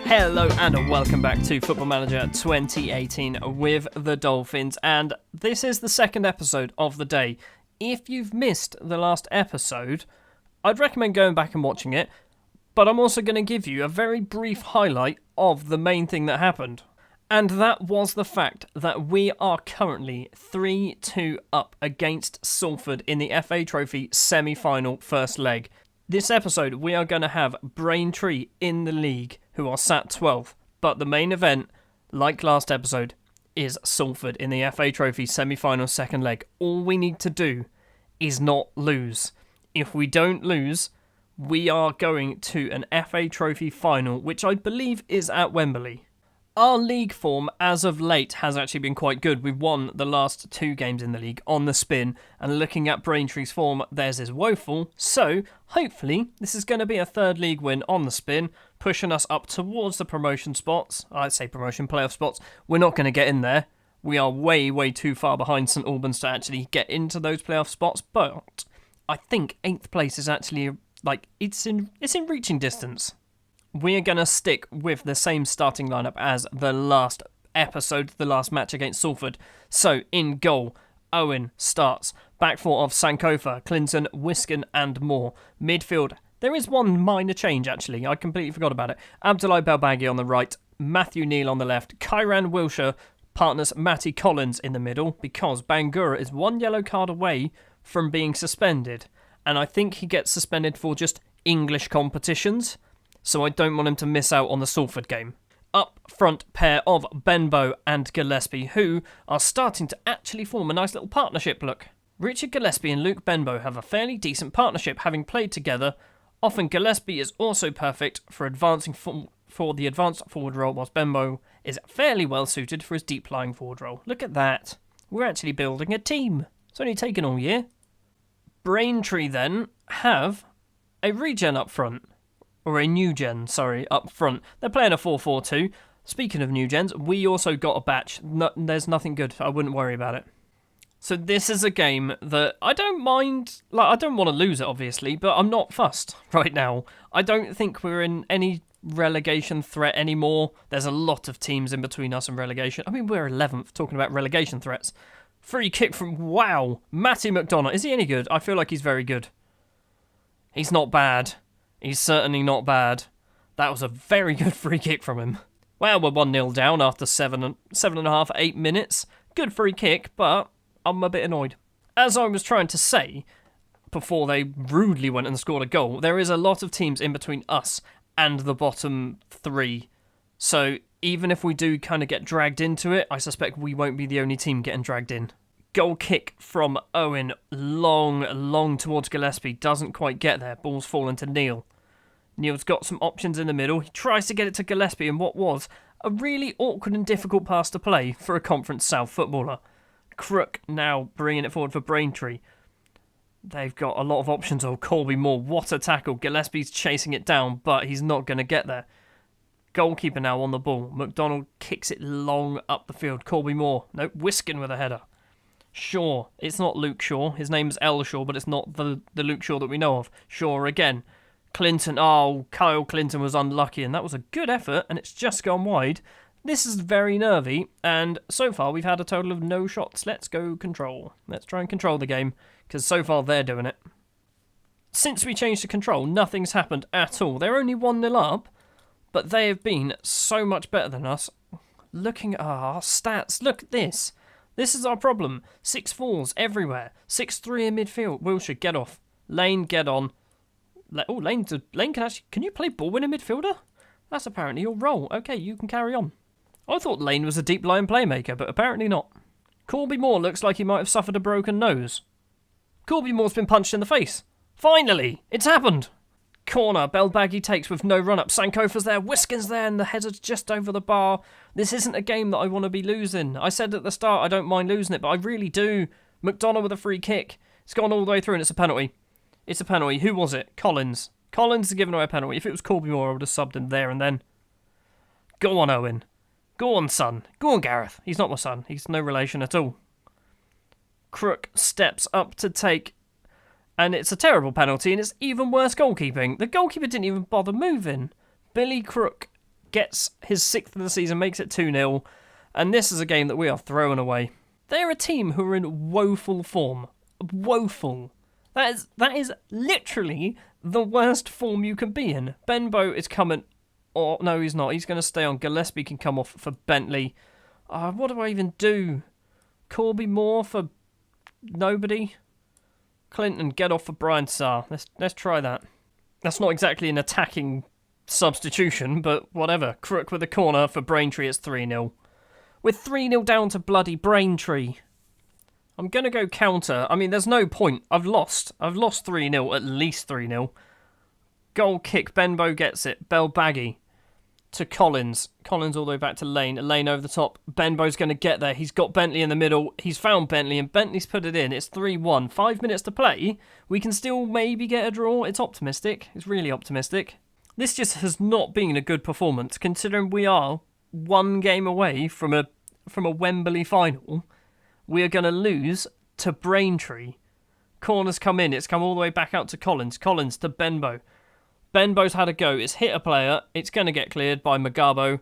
Hello and welcome back to Football Manager 2018 with the Dolphins, and this is the second episode of the day. If you've missed the last episode, I'd recommend going back and watching it, but I'm also going to give you a very brief highlight of the main thing that happened. And that was the fact that we are currently 3-2 up against Salford in the FA Trophy semi-final first leg. This episode, we are going to have Braintree in the league, who are sat 12th. But the main event, like last episode, is Salford in the FA Trophy semi-final second leg. All we need to do is not lose. If we don't lose, we are going to an FA Trophy final, which I believe is at Wembley. Our league form as of late has actually been quite good. We've won the last 2 games in the league on the spin, and looking at Braintree's form, theirs is woeful. So, hopefully, this is going to be a third league win on the spin, pushing us up towards the promotion spots. I'd say promotion playoff spots. We're not going to get in there. We are way, way too far behind St Albans to actually get into those playoff spots, but I think 8th place is actually, it's in reaching distance. We are going to stick with the same starting lineup as the last episode, the last match against Salford. So, in goal, Owen starts. Back four of Sankofa, Clinton, Wiskin and Moore. Midfield, there is one minor change actually, I completely forgot about it. Abdoulaye Belbaghi on the right, Matthew Neal on the left, Kyran Wilshire partners Matty Collins in the middle, because Bangura is 1 yellow card away from being suspended. And I think he gets suspended for just English competitions. So I don't want him to miss out on the Salford game. Up front pair of Benbow and Gillespie, who are starting to actually form a nice little partnership look. Richard Gillespie and Luke Benbow have a fairly decent partnership, having played together. Often Gillespie is also perfect for advancing for the advanced forward role, whilst Benbow is fairly well suited for his deep lying forward role. Look at that. We're actually building a team. It's only taken all year. Braintree then have a regen up front. Or a new gen, up front. They're playing a 4-4-2. Speaking of new gens, we also got a batch. No, there's nothing good. I wouldn't worry about it. So this is a game that I don't mind. I don't want to lose it, obviously, but I'm not fussed right now. I don't think we're in any relegation threat anymore. There's a lot of teams in between us and relegation. I mean, we're 11th, talking about relegation threats. Free kick from, wow, Matty McDonough. Is he any good? I feel like he's very good. He's not bad. He's certainly not bad. That was a very good free kick from him. Well, we're 1-0 down after 7.5, 8 minutes. Good free kick, but I'm a bit annoyed. As I was trying to say, before they rudely went and scored a goal, there is a lot of teams in between us and the bottom 3. So even if we do kind of get dragged into it, I suspect we won't be the only team getting dragged in. Goal kick from Owen, long towards Gillespie, doesn't quite get there. Ball's fallen to Neal. Neal's got some options in the middle. He tries to get it to Gillespie in what was a really awkward and difficult pass to play for a Conference South footballer. Crook now bringing it forward for Braintree. They've got a lot of options. Oh, Colby Moore, what a tackle. Gillespie's chasing it down, but he's not going to get there. Goalkeeper now on the ball. McDonald kicks it long up the field. Colby Moore, nope, Wiskin with a header. Shaw, it's not Luke Shaw. His name's El Shaw, but it's not the Luke Shaw that we know of. Shaw again. Clinton, Kyle Clinton was unlucky, and that was a good effort, and it's just gone wide. This is very nervy, and so far we've had a total of no shots. Let's go control. Let's try and control the game, because so far they're doing it. Since we changed to control, nothing's happened at all. They're only 1-0 up, but they have been so much better than us. Looking at our stats, look at this. This is our problem. 6-4s everywhere. 6-3 in midfield. Wilshire, get off. Lane, get on. Lane can actually... Can you play ball in a midfielder? That's apparently your role. Okay, you can carry on. I thought Lane was a deep line playmaker, but apparently not. Colby Moore looks like he might have suffered a broken nose. Colby Moore's been punched in the face. Finally! It's happened! Corner, Belbaghi takes with no run-up. Sankofa's there, Wiskin's there, and the header's just over the bar. This isn't a game that I want to be losing. I said at the start I don't mind losing it, but I really do. McDonough with a free kick. It's gone all the way through, and it's a penalty. It's a penalty. Who was it? Collins. Collins has given away a penalty. If it was Colby Moore, I would have subbed him there and then. Go on, Owen. Go on, son. Go on, Gareth. He's not my son. He's no relation at all. Crook steps up to take, and it's a terrible penalty, and it's even worse goalkeeping. The goalkeeper didn't even bother moving. Billy Crook gets his 6th of the season, makes it 2-0, and this is a game that we are throwing away. They're a team who are in woeful form. Woeful. That is literally the worst form you can be in. Benbow is coming... Oh, no, he's not. He's going to stay on. Gillespie can come off for Bentley. What do I even do? Corby Moore for nobody? Clinton, get off for Brian Sarr. Let's try that. That's not exactly an attacking substitution, but whatever. Crook with a corner for Braintree. It's 3-0. We're 3-0 down to bloody Braintree. I'm going to go counter. I mean, there's no point. I've lost 3-0, at least 3-0. Goal kick. Benbow gets it. Belbaghy to Collins. Collins all the way back to Lane. Lane over the top. Benbow's going to get there. He's got Bentley in the middle. He's found Bentley, and Bentley's put it in. It's 3-1. 5 minutes to play. We can still maybe get a draw. It's optimistic. It's really optimistic. This just has not been a good performance, considering we are one game away from a Wembley final. We are going to lose to Braintree. Corners come in. It's come all the way back out to Collins. Collins to Benbow. Benbow's had a go. It's hit a player. It's going to get cleared by Magabo.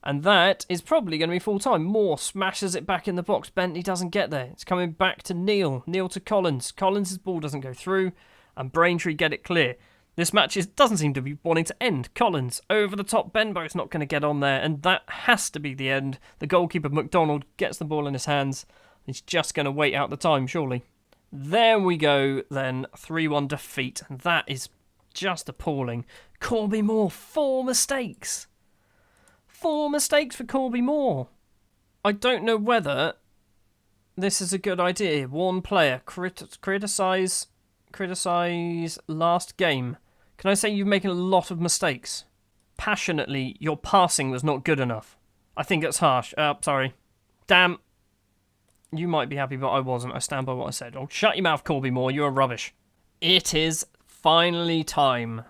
And that is probably going to be full-time. Moore smashes it back in the box. Bentley doesn't get there. It's coming back to Neil. Neil to Collins. Collins' ball doesn't go through. And Braintree get it clear. This match doesn't seem to be wanting to end. Collins over the top. Benbow's not going to get on there. And that has to be the end. The goalkeeper, McDonald, gets the ball in his hands. He's just going to wait out the time, surely. There we go, then. 3-1 defeat. And that is just appalling. Corby Moore, 4 mistakes. 4 mistakes for Corby Moore. I don't know whether this is a good idea. One player, criticise last game. Can I say you're making a lot of mistakes? Passionately, your passing was not good enough. I think it's harsh. Sorry. Damn. You might be happy, but I wasn't. I stand by what I said. Oh, shut your mouth, Corby Moore. You're rubbish. It is finally time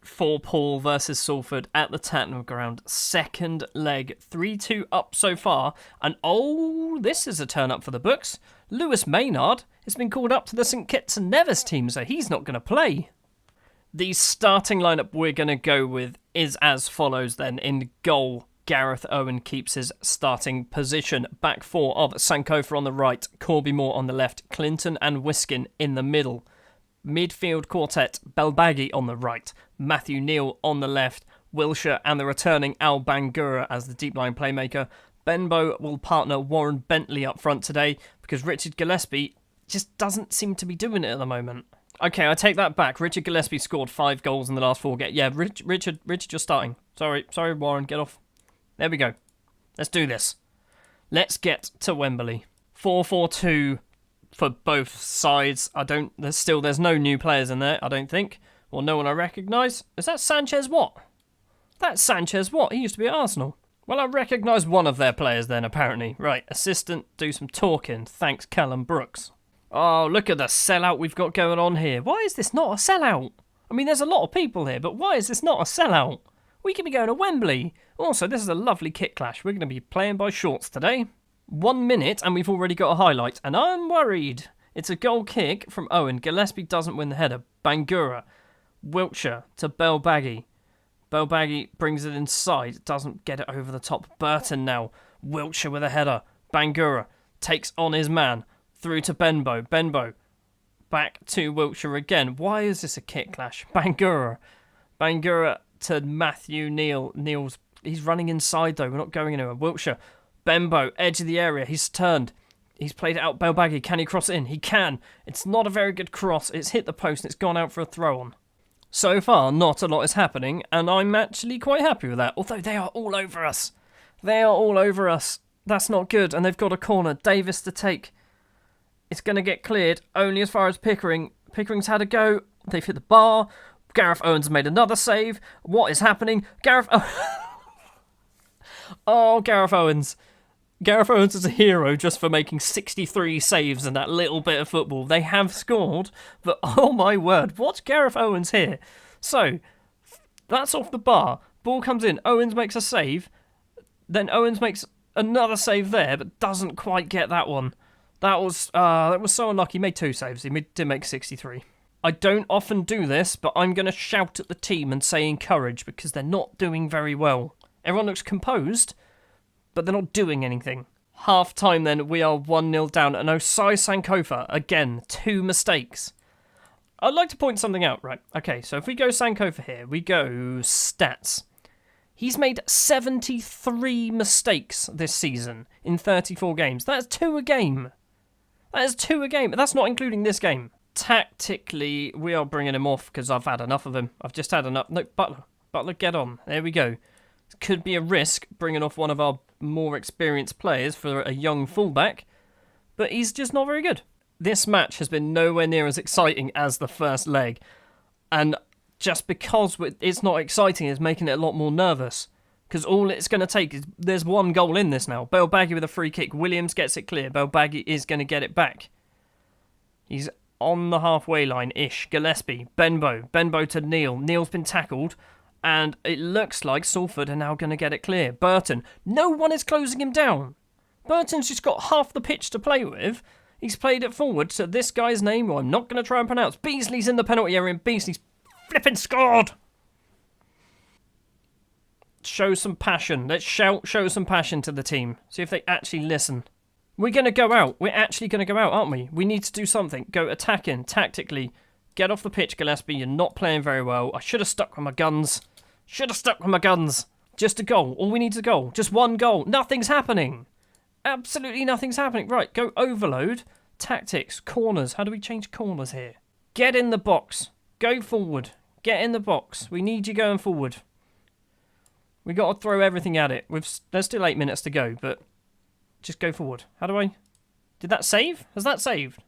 for Poole versus Salford at the Tattenham Ground. Second leg. 3-2 up so far. And this is a turn up for the books. Lewis Maynard has been called up to the St Kitts and Nevis team, so he's not going to play. The starting lineup we're going to go with is as follows then. In goal, Gareth Owen keeps his starting position. Back four of Sankofa on the right, Corby Moore on the left, Clinton and Wiskin in the middle. Midfield quartet, Belbaghy on the right, Matthew Neal on the left, Wilshere and the returning Al Bangura as the deep line playmaker. Benbow will partner Warren Bentley up front today because Richard Gillespie just doesn't seem to be doing it at the moment. Okay, I take that back. Richard Gillespie scored 5 goals in the last 4 games. Yeah, Richard, you're starting. Sorry, Warren, get off. There we go. Let's do this. Let's get to Wembley. 4-4-2 for both sides. There's no new players in there, I don't think. Or no one I recognise. Is that Sanchez Watt? That's Sanchez Watt. He used to be at Arsenal. Well, I recognise one of their players then, apparently. Right, assistant, do some talking. Thanks, Callum Brooks. Oh, look at the sellout we've got going on here. Why is this not a sellout? I mean, there's a lot of people here, but why is this not a sellout? We could be going to Wembley. Also, this is a lovely kit clash. We're going to be playing by shorts today. 1 minute, and we've already got a highlight, and I'm worried. It's a goal kick from Owen. Gillespie doesn't win the header. Bangura. Wiltshire to Belbaghy. Belbaghy brings it inside. Doesn't get it over the top. Burton now. Wiltshire with a header. Bangura takes on his man. Through to Benbow. Benbow back to Wiltshire again. Why is this a kit clash? Bangura to Matthew Neal. He's running inside though. We're not going anywhere. Wiltshire. Benbow, edge of the area. He's turned. He's played it out. Belbaghy. Can he cross it in? He can. It's not a very good cross. It's hit the post and it's gone out for a throw on. So far, not a lot is happening, and I'm actually quite happy with that. Although they are all over us. That's not good. And they've got a corner. Davis to take. It's going to get cleared only as far as Pickering. Pickering's had a go. They've hit the bar. Gareth Owens made another save. What is happening? Gareth Owens. Gareth Owens is a hero just for making 63 saves in that little bit of football. They have scored, but oh my word, what's Gareth Owens here? So, that's off the bar. Ball comes in. Owens makes a save. Then Owens makes another save there, but doesn't quite get that one. That was so unlucky. He made 2 saves. He did make 63. I don't often do this, but I'm going to shout at the team and say encourage because they're not doing very well. Everyone looks composed, but they're not doing anything. Half time then, we are 1-0 down, and Osai Sankofa, again, 2 mistakes. I'd like to point something out, right? Okay, so if we go Sankofa here, we go stats. He's made 73 mistakes this season in 34 games. That's 2 a game. That is 2 a game. That's not including this game. Tactically, we are bringing him off because I've had enough of him. I've just had enough. No, Butler, get on. There we go. Could be a risk bringing off one of our more experienced players for a young fullback, but he's just not very good. This match has been nowhere near as exciting as the first leg, and just because it's not exciting is making it a lot more nervous, because all it's going to take is there's 1 goal in this now. Belbaghi with a free kick. Williams gets it clear. Belbaghi is going to get it back. He's on the halfway line-ish. Gillespie, Benbow to Neil. Neil's been tackled, and it looks like Salford are now going to get it clear. Burton, no one is closing him down. Burton's just got half the pitch to play with. He's played it forward to this guy's name, who I'm not going to try and pronounce. Beasley's in the penalty area, and Beasley's flipping scored! Show some passion. Let's show some passion to the team. See if they actually listen. We're going to go out. We're actually going to go out, aren't we? We need to do something. Go attacking, tactically. Get off the pitch, Gillespie. You're not playing very well. I should have stuck with my guns. Just a goal. All we need is a goal. Just 1 goal. Nothing's happening. Absolutely nothing's happening. Right, go overload. Tactics. Corners. How do we change corners here? Get in the box. Go forward. Get in the box. We need you going forward. We got to throw everything at it. There's still 8 minutes to go, but just go forward. How do I... Did that save? Has that saved?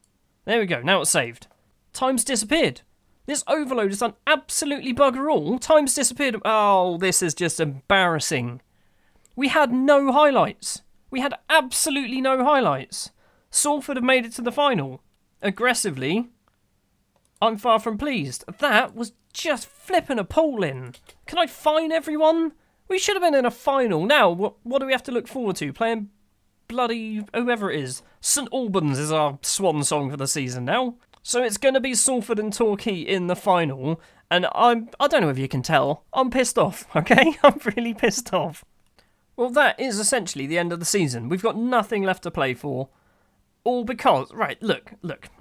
There we go. Now it's saved. Time's disappeared. This overload has done absolutely bugger all. Time's disappeared. Oh, this is just embarrassing. We had no highlights. We had absolutely no highlights. Salford have made it to the final. Aggressively, I'm far from pleased. That was just flipping appalling. Can I fine everyone? We should have been in a final. Now, what do we have to look forward to? Playing bloody whoever it is. St Albans is our swan song for the season now. So it's going to be Salford and Torquay in the final. And I don't know if you can tell, I'm pissed off, okay? I'm really pissed off. Well, that is essentially the end of the season. We've got nothing left to play for. All because... Right, look.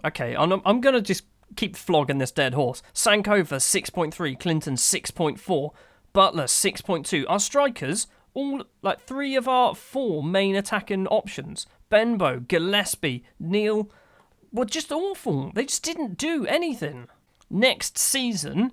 Okay, I'm going to just keep flogging this dead horse. Sankofa, 6.3. Clinton, 6.4. Butler, 6.2. Our strikers, all, 3 of our 4 main attacking options. Benbow, Gillespie, Neil, were just awful. They just didn't do anything. Next season...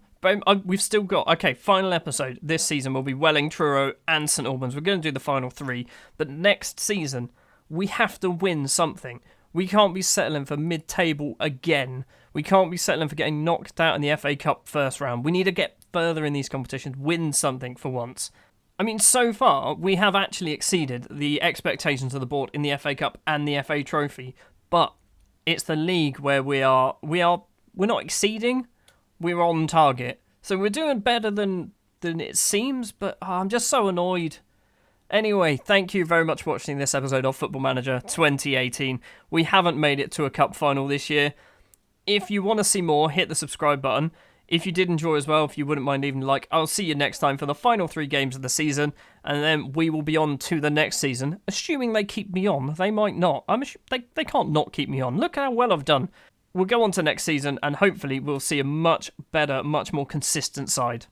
We've still got... Okay, final episode this season will be Welling, Truro and St Albans. We're going to do the final 3. But next season, we have to win something. We can't be settling for mid-table again. We can't be settling for getting knocked out in the FA Cup first round. We need to get further in these competitions, win something for once. I mean, so far, we have actually exceeded the expectations of the board in the FA Cup and the FA Trophy. But it's the league where we're not exceeding. We're on target. So we're doing better than it seems, but I'm just so annoyed. Anyway, thank you very much for watching this episode of Football Manager 2018. We haven't made it to a cup final this year. If you want to see more, hit the subscribe button. If you did enjoy as well, if you wouldn't mind leaving a like, I'll see you next time for the final 3 games of the season, and then we will be on to the next season. Assuming they keep me on, they might not. They can't not keep me on. Look how well I've done. We'll go on to next season, and hopefully we'll see a much better, much more consistent side.